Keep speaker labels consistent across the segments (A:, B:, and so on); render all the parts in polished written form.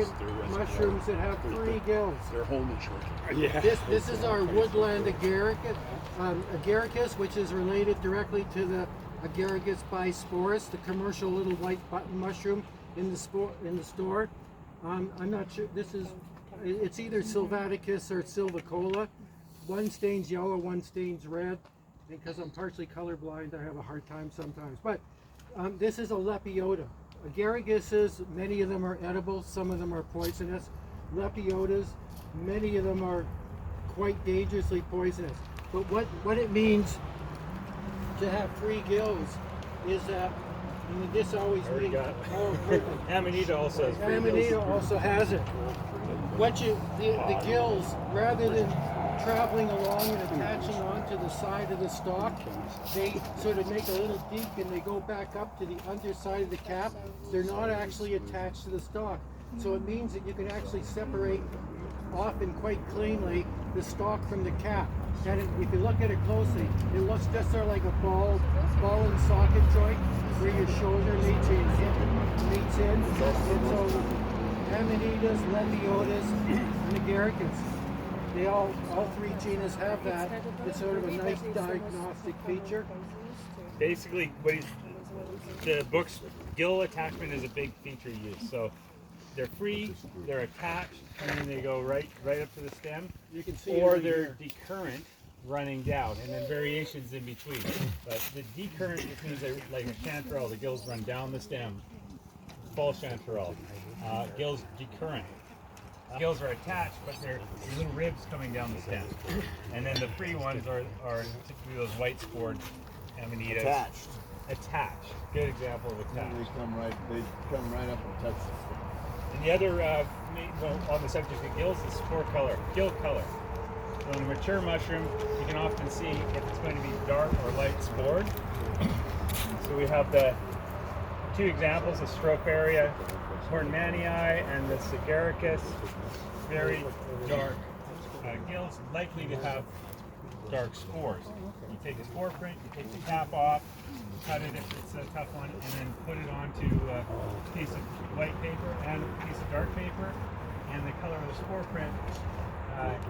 A: different mushrooms that have three gills.
B: They're home insurance.
C: Yeah.
A: This is our woodland agaricus, agaricus, which is related directly to the Agaricus bisporus, the commercial little white button mushroom in the store. I'm not sure. It's either Sylvaticus or Silvicola. One stains yellow, one stains red. Because I'm partially colorblind, I have a hard time sometimes. But this is a Lepiota. Agaricus, many of them are edible, some of them are poisonous. Lepiotas, many of them are quite dangerously poisonous. But what it means to have three gills is that, and this always means,
C: Amanita also has three
A: Amanita
C: gills.
A: also has it. The gills, rather than traveling along and attaching onto the side of the stalk, they sort of make a little beak and they go back up to the underside of the cap. They're not actually attached to the stalk. So it means that you can actually separate often quite cleanly the stalk from the cap. And if you look at it closely, it looks just sort of like a ball and socket joint where your shoulder meets in. And so Amanitas, Lepiotas, and Agaricus, they all three genus have that. It's sort of a nice diagnostic feature.
C: Basically, the book's gill attachment is a big feature used. So they're free, they're attached, and then they go right up to the stem.
A: You can see
C: or
A: it
C: they're
A: here.
C: decurrent, running down, and then variations in between. But the decurrent just means they're like a chanterelle. The gills run down the stem. False chanterelle. Gills decurrent. Gills are attached, but they're little ribs coming down the stem. And then the free ones are typically those white spored amanitas. Attached. Good example of attached.
B: They come right up and touch it.
C: And the other, on the subject of gills, is spore color, gill color. So in a mature mushroom, you can often see if it's going to be dark or light spored. So we have the two examples, the Stropharia hornmanii and the Agaricus, very dark gills, likely to have dark spores. You take the spore print, you take the cap off, cut it if it's a tough one, and then put it onto a piece of white paper and a piece of dark paper, and the color of the spore print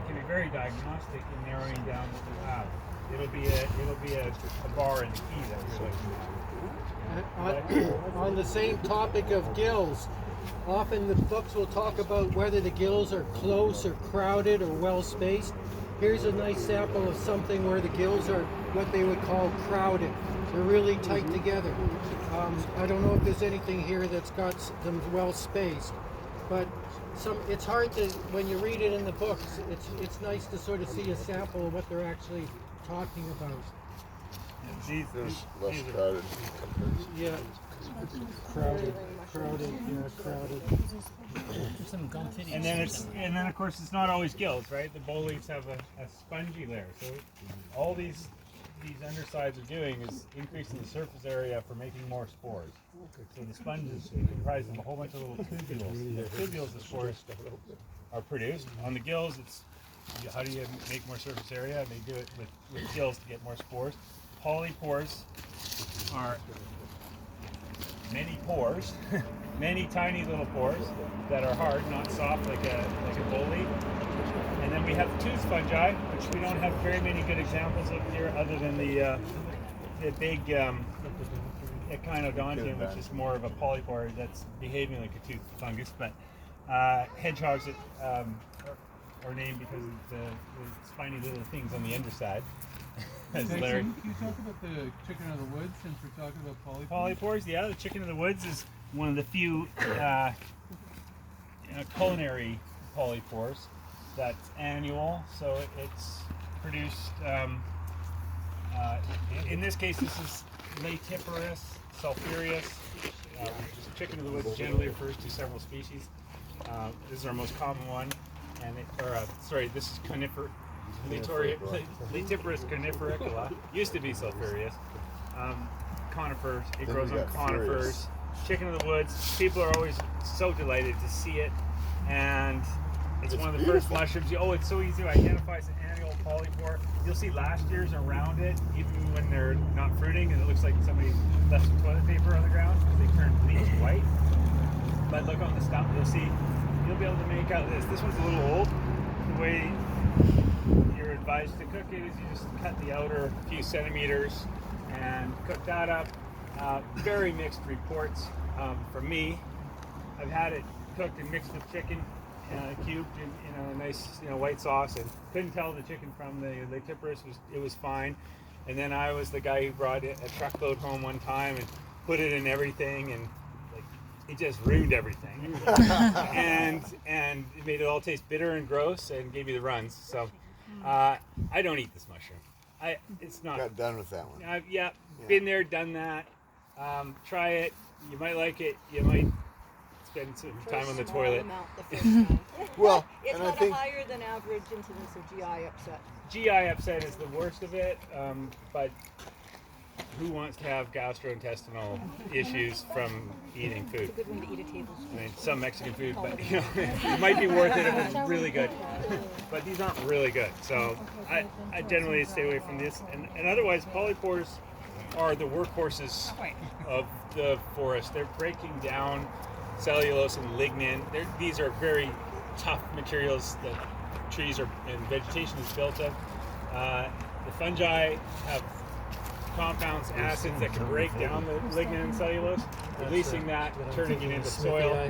C: can be very diagnostic in narrowing down what you have. It'll be a bar in the key that you're looking at.
A: On the same topic of gills, often the books will talk about whether the gills are close or crowded or well spaced. Here's a nice sample of something where the gills are what they would call crowded. They're really tight together. I don't know if there's anything here that's got them well spaced, but it's hard to, when you read it in the books, it's nice to sort of see a sample of what they're actually talking about.
C: These
B: Less crowded.
A: Yeah, crowded.
C: And then of course it's not always gills, right? The boll leaves have a spongy layer. So all these undersides are doing is increasing the surface area for making more spores. So the sponge is comprised of a whole bunch of little tubules. The tubules, the spores are produced. On the gills, it's how do you make more surface area? They do it with gills to get more spores. Polypores are many pores, many tiny little pores that are hard, not soft like a boll leaf. And then we have tooth fungi, which we don't have very many good examples of here, other than the big Echinodontium, which is more of a polypore that's behaving like a tooth fungus. But hedgehogs that are named because of the spiny little things on the underside.
D: Can you talk about the chicken of the woods since we're talking about polypores?
C: Polypores, yeah. The chicken of the woods is one of the few culinary polypores that's annual. So it's produced. In this case, this is Latiparus sulphureus, which is chicken of the woods. Generally refers to several species. This is our most common one, and this is conifer. Latiparus conifericola used to be sulphureus. Conifers, it
B: Then
C: grows
B: we
C: on
B: got
C: conifers.
B: furious.
C: Chicken of the woods. People are always so delighted to see it, and it's one of the first mushrooms. It's so easy to identify. It's an annual polypore. You'll see last year's around it, even when they're not fruiting, and it looks like somebody left some toilet paper on the ground because they turn bleached white. But look on the stump, you'll see able to make out this. This one's a little old. The way you're advised to cook it is you just cut the outer few centimeters and cook that up. Very mixed reports from me. I've had it cooked and mixed with chicken, cubed in a nice white sauce, and couldn't tell the chicken from the Kypros. It was fine. And then I was the guy who brought a truckload home one time and put it in everything, and like it just ruined everything. and it made it all taste bitter and gross and gave me the runs. So I don't eat this mushroom. It's not.
E: Got done with that one.
C: Yeah, been there, done that. Try it. You might like it. You might spend some time on the toilet.
E: Well,
F: It's
E: and I
F: got
E: think
F: a higher than average incidence of GI upset.
C: GI upset is the worst of it, but who wants to have gastrointestinal issues from eating food?
F: It's a good one to eat a tablespoon.
C: I mean, some Mexican food, but it might be worth it if it's really good. But these aren't really good, so I generally stay away from this. And otherwise, polypores are the workhorses of the forest. They're breaking down cellulose and lignin. These are very tough materials that trees and vegetation is built of. The fungi have compounds, acids that can break down the lignin and cellulose, releasing that, turning it into soil,